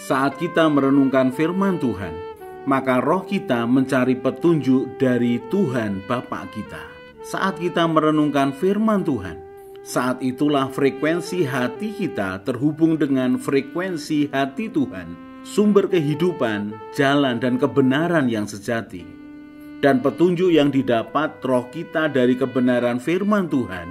Saat kita merenungkan firman Tuhan, maka roh kita mencari petunjuk dari Tuhan Bapa kita. Saat kita merenungkan firman Tuhan, saat itulah frekuensi hati kita terhubung dengan frekuensi hati Tuhan, sumber kehidupan, jalan dan kebenaran yang sejati. Dan petunjuk yang didapat roh kita dari kebenaran firman Tuhan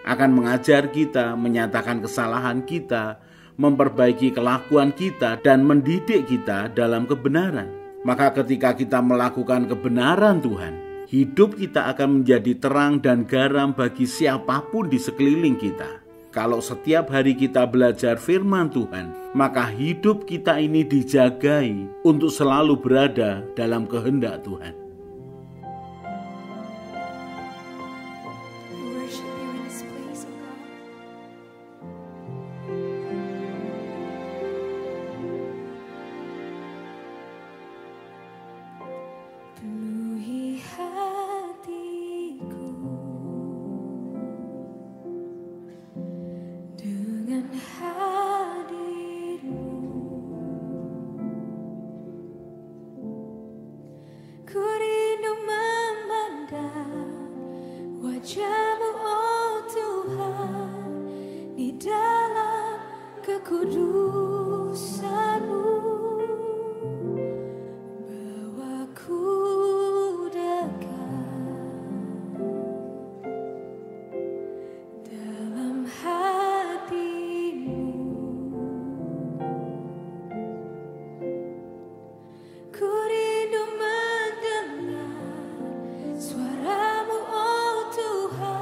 akan mengajar kita, menyatakan kesalahan kita, memperbaiki kelakuan kita, dan mendidik kita dalam kebenaran. Maka ketika kita melakukan kebenaran Tuhan, hidup kita akan menjadi terang dan garam bagi siapapun di sekeliling kita. Kalau setiap hari kita belajar firman Tuhan, maka hidup kita ini dijagai untuk selalu berada dalam kehendak Tuhan. Wajah-Mu, oh Tuhan, di dalam kekudusan-Mu, bawaku dekat dalam hati-Mu. Ku rindu mendengar suara-Mu, oh Tuhan,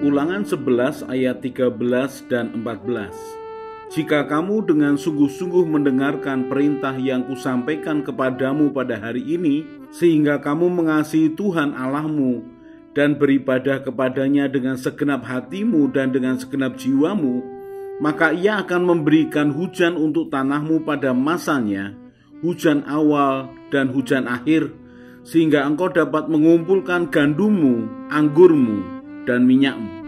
Ulangan 11 ayat 13 dan 14. Jika kamu dengan sungguh-sungguh mendengarkan perintah yang kusampaikan kepadamu pada hari ini, sehingga kamu mengasihi Tuhan Allahmu dan beribadah kepadanya dengan segenap hatimu dan dengan segenap jiwamu, maka Ia akan memberikan hujan untuk tanahmu pada masanya, hujan awal dan hujan akhir, sehingga engkau dapat mengumpulkan gandummu, anggurmu, dan minyakmu.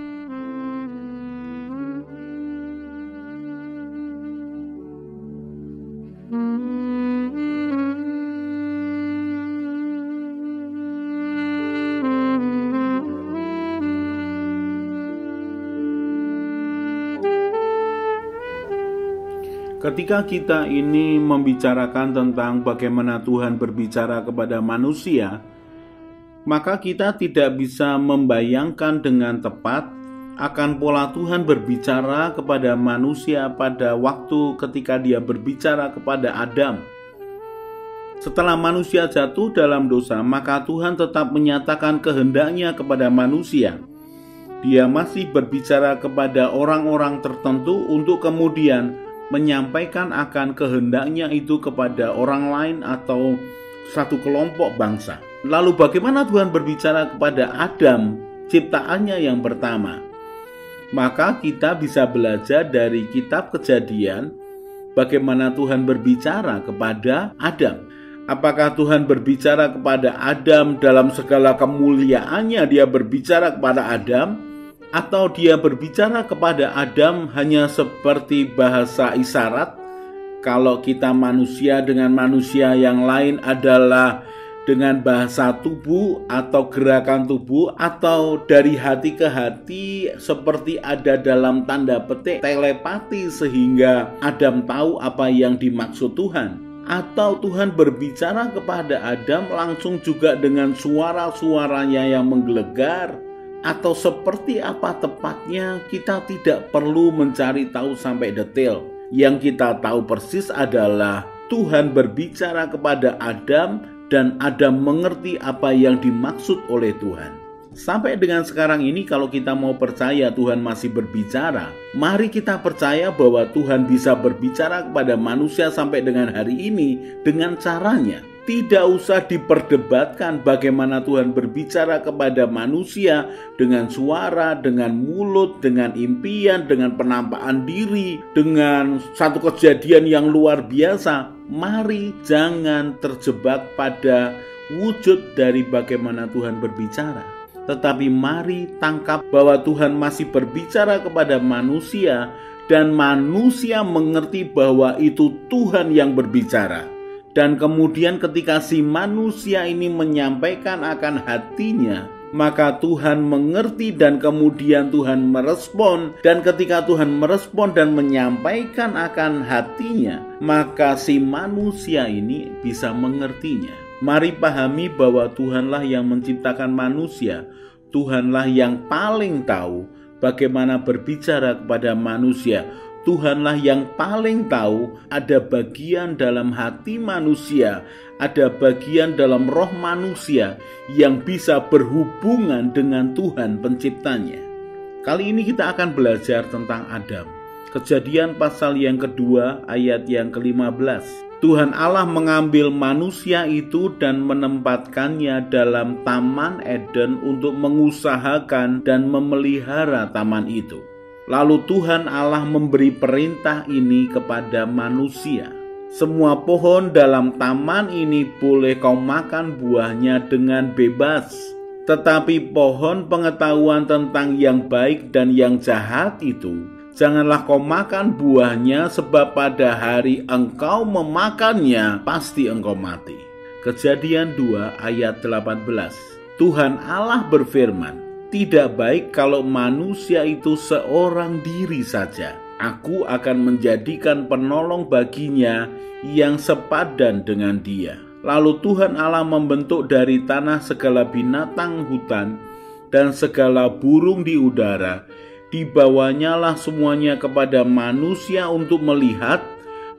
Ketika kita ini membicarakan tentang bagaimana Tuhan berbicara kepada manusia, maka kita tidak bisa membayangkan dengan tepat akan pola Tuhan berbicara kepada manusia pada waktu ketika Dia berbicara kepada Adam. Setelah manusia jatuh dalam dosa, maka Tuhan tetap menyatakan kehendaknya kepada manusia. Dia masih berbicara kepada orang-orang tertentu untuk kemudian menyampaikan akan kehendaknya itu kepada orang lain atau satu kelompok bangsa. Lalu bagaimana Tuhan berbicara kepada Adam, ciptaannya yang pertama? Maka kita bisa belajar dari kitab Kejadian bagaimana Tuhan berbicara kepada Adam. Apakah Tuhan berbicara kepada Adam dalam segala kemuliaannya, Dia berbicara kepada Adam? Atau Dia berbicara kepada Adam hanya seperti bahasa isyarat? Kalau kita manusia dengan manusia yang lain adalah dengan bahasa tubuh atau gerakan tubuh, atau dari hati ke hati seperti ada dalam tanda petik telepati sehingga Adam tahu apa yang dimaksud Tuhan. Atau Tuhan berbicara kepada Adam langsung juga dengan suara-suaranya yang menggelegar. Atau seperti apa tepatnya, kita tidak perlu mencari tahu sampai detail. Yang kita tahu persis adalah Tuhan berbicara kepada Adam dan Adam mengerti apa yang dimaksud oleh Tuhan. Sampai dengan sekarang ini, kalau kita mau percaya Tuhan masih berbicara, mari kita percaya bahwa Tuhan bisa berbicara kepada manusia sampai dengan hari ini dengan caranya. Tidak usah diperdebatkan bagaimana Tuhan berbicara kepada manusia dengan suara, dengan mulut, dengan impian, dengan penampakan diri, dengan satu kejadian yang luar biasa. Mari jangan terjebak pada wujud dari bagaimana Tuhan berbicara. Tetapi mari tangkap bahwa Tuhan masih berbicara kepada manusia dan manusia mengerti bahwa itu Tuhan yang berbicara. Dan kemudian ketika si manusia ini menyampaikan akan hatinya, maka Tuhan mengerti dan kemudian Tuhan merespon. Dan ketika Tuhan merespon dan menyampaikan akan hatinya, maka si manusia ini bisa mengertinya. Mari pahami bahwa Tuhanlah yang menciptakan manusia. Tuhanlah yang paling tahu bagaimana berbicara kepada manusia. Tuhanlah yang paling tahu ada bagian dalam hati manusia, ada bagian dalam roh manusia yang bisa berhubungan dengan Tuhan penciptanya. Kali ini kita akan belajar tentang Adam. Kejadian pasal yang kedua ayat yang ke-15. Tuhan Allah mengambil manusia itu dan menempatkannya dalam Taman Eden untuk mengusahakan dan memelihara taman itu. Lalu Tuhan Allah memberi perintah ini kepada manusia. Semua pohon dalam taman ini boleh kau makan buahnya dengan bebas. Tetapi pohon pengetahuan tentang yang baik dan yang jahat itu, janganlah kau makan buahnya, sebab pada hari engkau memakannya, pasti engkau mati. Kejadian 2 ayat 18. Tuhan Allah berfirman, tidak baik kalau manusia itu seorang diri saja. Aku akan menjadikan penolong baginya yang sepadan dengan dia. Lalu Tuhan Allah membentuk dari tanah segala binatang hutan dan segala burung di udara. Dibawanyalah semuanya kepada manusia untuk melihat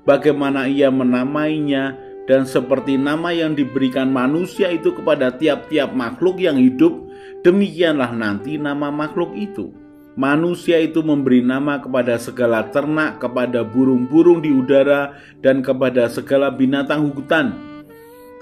bagaimana ia menamainya, dan seperti nama yang diberikan manusia itu kepada tiap-tiap makhluk yang hidup, demikianlah nanti nama makhluk itu. Manusia itu memberi nama kepada segala ternak, kepada burung-burung di udara, dan kepada segala binatang hutan.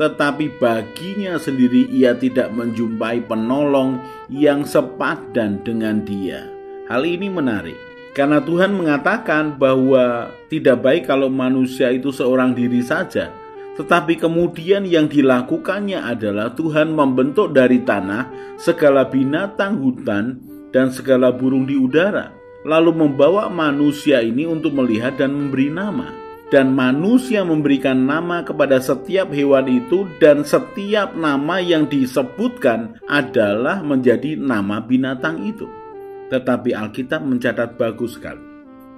Tetapi baginya sendiri ia tidak menjumpai penolong yang sepadan dengan dia. Hal ini menarik, karena Tuhan mengatakan bahwa tidak baik kalau manusia itu seorang diri saja. Tetapi kemudian yang dilakukannya adalah Tuhan membentuk dari tanah segala binatang hutan dan segala burung di udara, lalu membawa manusia ini untuk melihat dan memberi nama. Dan manusia memberikan nama kepada setiap hewan itu, dan setiap nama yang disebutkan adalah menjadi nama binatang itu. Tetapi Alkitab mencatat bagus sekali,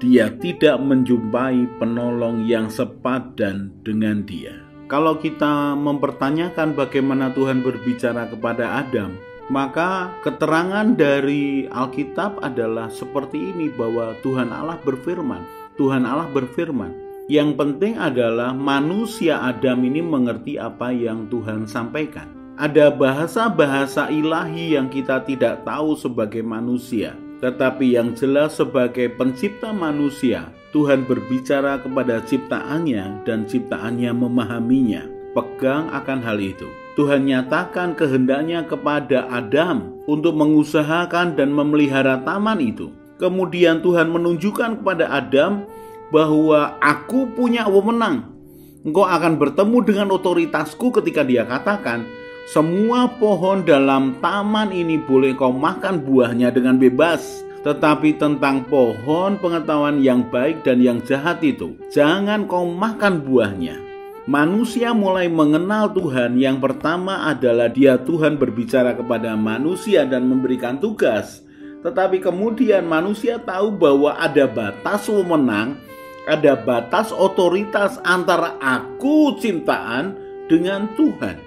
dia tidak menjumpai penolong yang sepadan dengan dia. Kalau kita mempertanyakan bagaimana Tuhan berbicara kepada Adam, maka keterangan dari Alkitab adalah seperti ini, bahwa Tuhan Allah berfirman. Yang penting adalah manusia Adam ini mengerti apa yang Tuhan sampaikan. Ada bahasa-bahasa ilahi yang kita tidak tahu sebagai manusia, tetapi yang jelas sebagai pencipta manusia, Tuhan berbicara kepada ciptaannya dan ciptaannya memahaminya. Pegang akan hal itu. Tuhan nyatakan kehendaknya kepada Adam untuk mengusahakan dan memelihara taman itu. Kemudian Tuhan menunjukkan kepada Adam bahwa aku punya wewenang. Engkau akan bertemu dengan otoritasku ketika dia katakan, semua pohon dalam taman ini boleh kau makan buahnya dengan bebas. Tetapi tentang pohon pengetahuan yang baik dan yang jahat itu, jangan kau makan buahnya. Manusia mulai mengenal Tuhan. Yang pertama adalah Tuhan berbicara kepada manusia dan memberikan tugas. Tetapi kemudian manusia tahu bahwa ada batas wewenang, ada batas otoritas antara aku ciptaan dengan Tuhan.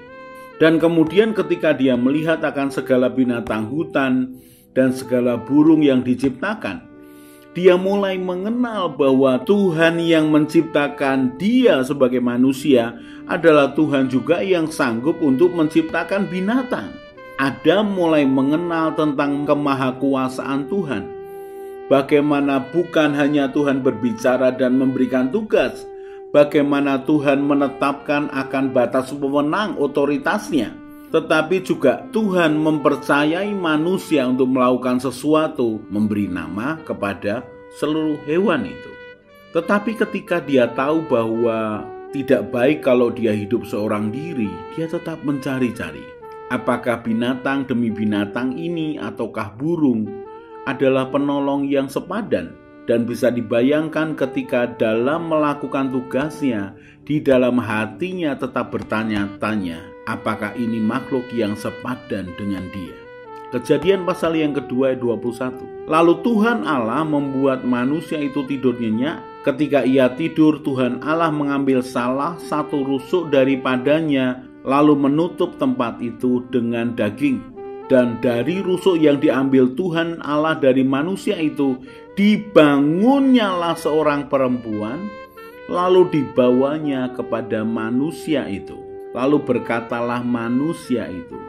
Dan kemudian ketika dia melihat akan segala binatang hutan dan segala burung yang diciptakan, dia mulai mengenal bahwa Tuhan yang menciptakan dia sebagai manusia adalah Tuhan juga yang sanggup untuk menciptakan binatang. Adam mulai mengenal tentang kemahakuasaan Tuhan. Bagaimana bukan hanya Tuhan berbicara dan memberikan tugas, bagaimana Tuhan menetapkan akan batas wewenang otoritasnya, tetapi juga Tuhan mempercayai manusia untuk melakukan sesuatu, memberi nama kepada seluruh hewan itu. Tetapi ketika dia tahu bahwa tidak baik kalau dia hidup seorang diri, dia tetap mencari-cari. Apakah binatang demi binatang ini ataukah burung adalah penolong yang sepadan? Dan bisa dibayangkan ketika dalam melakukan tugasnya, di dalam hatinya tetap bertanya-tanya, apakah ini makhluk yang sepadan dengan dia? Kejadian pasal yang kedua ayat 21. Lalu Tuhan Allah membuat manusia itu tidur nyenyak. Ketika ia tidur, Tuhan Allah mengambil salah satu rusuk daripadanya, lalu menutup tempat itu dengan daging. Dan dari rusuk yang diambil Tuhan Allah dari manusia itu, dibangunnyalah seorang perempuan, lalu dibawanya kepada manusia itu. Lalu berkatalah manusia itu,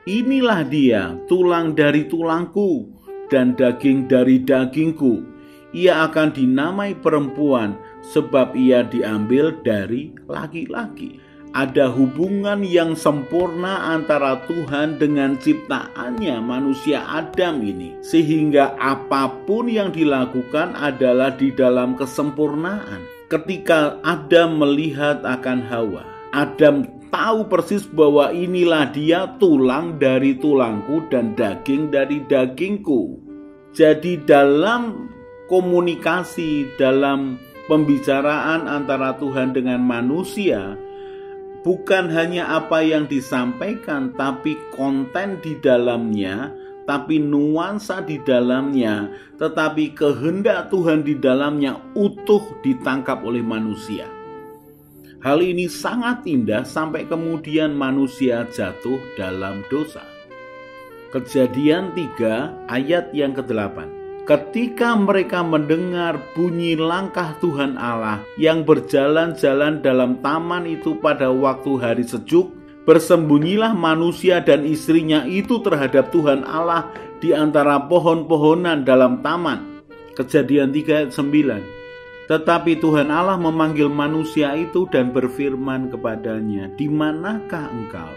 inilah dia, tulang dari tulangku dan daging dari dagingku. Ia akan dinamai perempuan, sebab ia diambil dari laki-laki. Ada hubungan yang sempurna antara Tuhan dengan ciptaannya manusia Adam ini, sehingga apapun yang dilakukan adalah di dalam kesempurnaan. Ketika Adam melihat akan Hawa, Adam tahu persis bahwa inilah dia, tulang dari tulangku dan daging dari dagingku. Jadi dalam komunikasi, dalam pembicaraan antara Tuhan dengan manusia, bukan hanya apa yang disampaikan, tapi konten di dalamnya, tapi nuansa di dalamnya, tetapi kehendak Tuhan di dalamnya utuh ditangkap oleh manusia. Hal ini sangat indah sampai kemudian manusia jatuh dalam dosa. Kejadian 3 ayat yang ke-8. Ketika mereka mendengar bunyi langkah Tuhan Allah yang berjalan-jalan dalam taman itu pada waktu hari sejuk, bersembunyilah manusia dan istrinya itu terhadap Tuhan Allah di antara pohon-pohonan dalam taman. Kejadian 3 ayat 9. Tetapi Tuhan Allah memanggil manusia itu dan berfirman kepadanya, "Di manakah engkau?"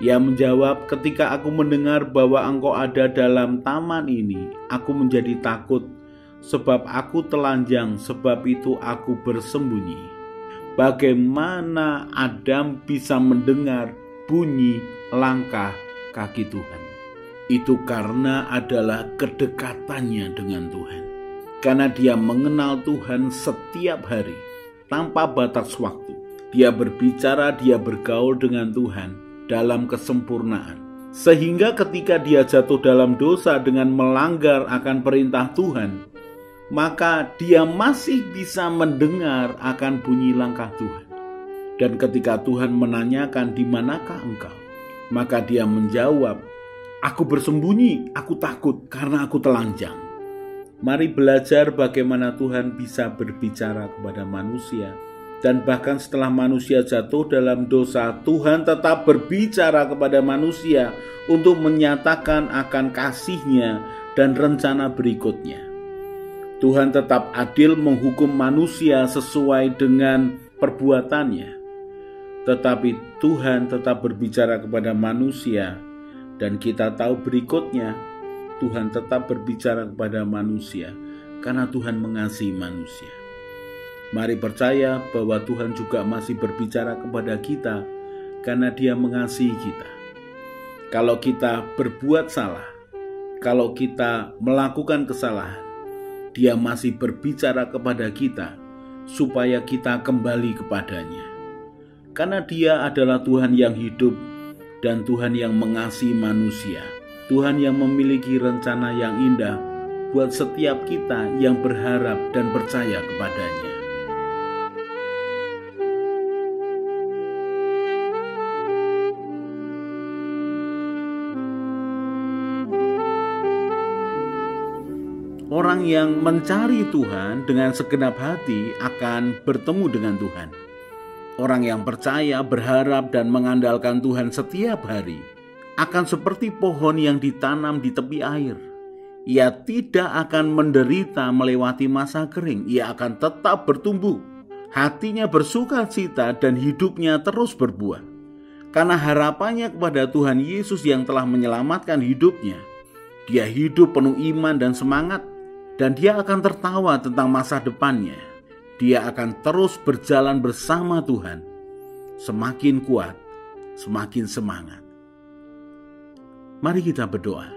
Ia menjawab, "Ketika aku mendengar bahwa engkau ada dalam taman ini, aku menjadi takut, sebab aku telanjang, sebab itu aku bersembunyi." Bagaimana Adam bisa mendengar bunyi langkah kaki Tuhan? Itu karena adalah kedekatannya dengan Tuhan. Karena dia mengenal Tuhan setiap hari, tanpa batas waktu. Dia berbicara, dia bergaul dengan Tuhan dalam kesempurnaan. Sehingga ketika dia jatuh dalam dosa dengan melanggar akan perintah Tuhan, maka dia masih bisa mendengar akan bunyi langkah Tuhan. Dan ketika Tuhan menanyakan, "Di manakah engkau?" maka dia menjawab, "Aku bersembunyi, aku takut karena aku telanjang." Mari belajar bagaimana Tuhan bisa berbicara kepada manusia. Dan bahkan setelah manusia jatuh dalam dosa, Tuhan tetap berbicara kepada manusia untuk menyatakan akan kasih-Nya dan rencana berikutnya. Tuhan tetap adil menghukum manusia sesuai dengan perbuatannya. Tetapi Tuhan tetap berbicara kepada manusia, dan kita tahu berikutnya Tuhan tetap berbicara kepada manusia karena Tuhan mengasihi manusia. Mari percaya bahwa Tuhan juga masih berbicara kepada kita karena Dia mengasihi kita. Kalau kita berbuat salah, kalau kita melakukan kesalahan, Dia masih berbicara kepada kita supaya kita kembali kepadanya. Karena Dia adalah Tuhan yang hidup dan Tuhan yang mengasihi manusia. Tuhan yang memiliki rencana yang indah buat setiap kita yang berharap dan percaya kepadanya. Orang yang mencari Tuhan dengan segenap hati akan bertemu dengan Tuhan. Orang yang percaya, berharap, dan mengandalkan Tuhan setiap hari akan seperti pohon yang ditanam di tepi air. Ia tidak akan menderita melewati masa kering. Ia akan tetap bertumbuh. Hatinya bersukacita dan hidupnya terus berbuah. Karena harapannya kepada Tuhan Yesus yang telah menyelamatkan hidupnya. Dia hidup penuh iman dan semangat. Dan dia akan tertawa tentang masa depannya. Dia akan terus berjalan bersama Tuhan. Semakin kuat, semakin semangat. Mari kita berdoa.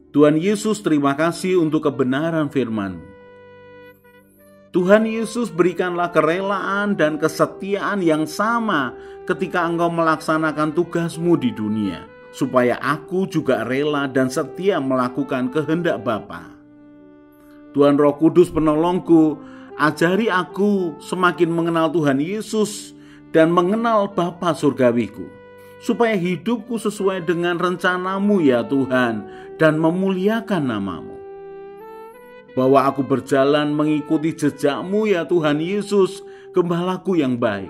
Tuhan Yesus, terima kasih untuk kebenaran firman-Mu. Tuhan Yesus, berikanlah kerelaan dan kesetiaan yang sama ketika Engkau melaksanakan tugas-Mu di dunia, supaya aku juga rela dan setia melakukan kehendak Bapa. Tuhan Roh Kudus penolongku, ajari aku semakin mengenal Tuhan Yesus dan mengenal Bapa surgawiku, supaya hidupku sesuai dengan rencana-Mu ya Tuhan, dan memuliakan nama-Mu. Bahwa aku berjalan mengikuti jejak-Mu ya Tuhan Yesus, Gembalaku yang baik.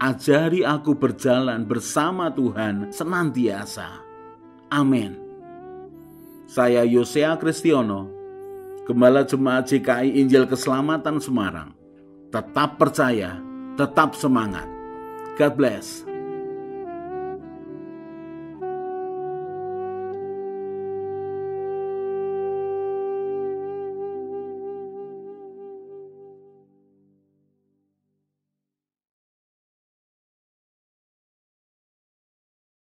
Ajari aku berjalan bersama Tuhan senantiasa. Amin. Saya Yosea Kristiono, Gembala Jemaat GKI Injil Keselamatan Semarang. Tetap percaya, tetap semangat. God bless.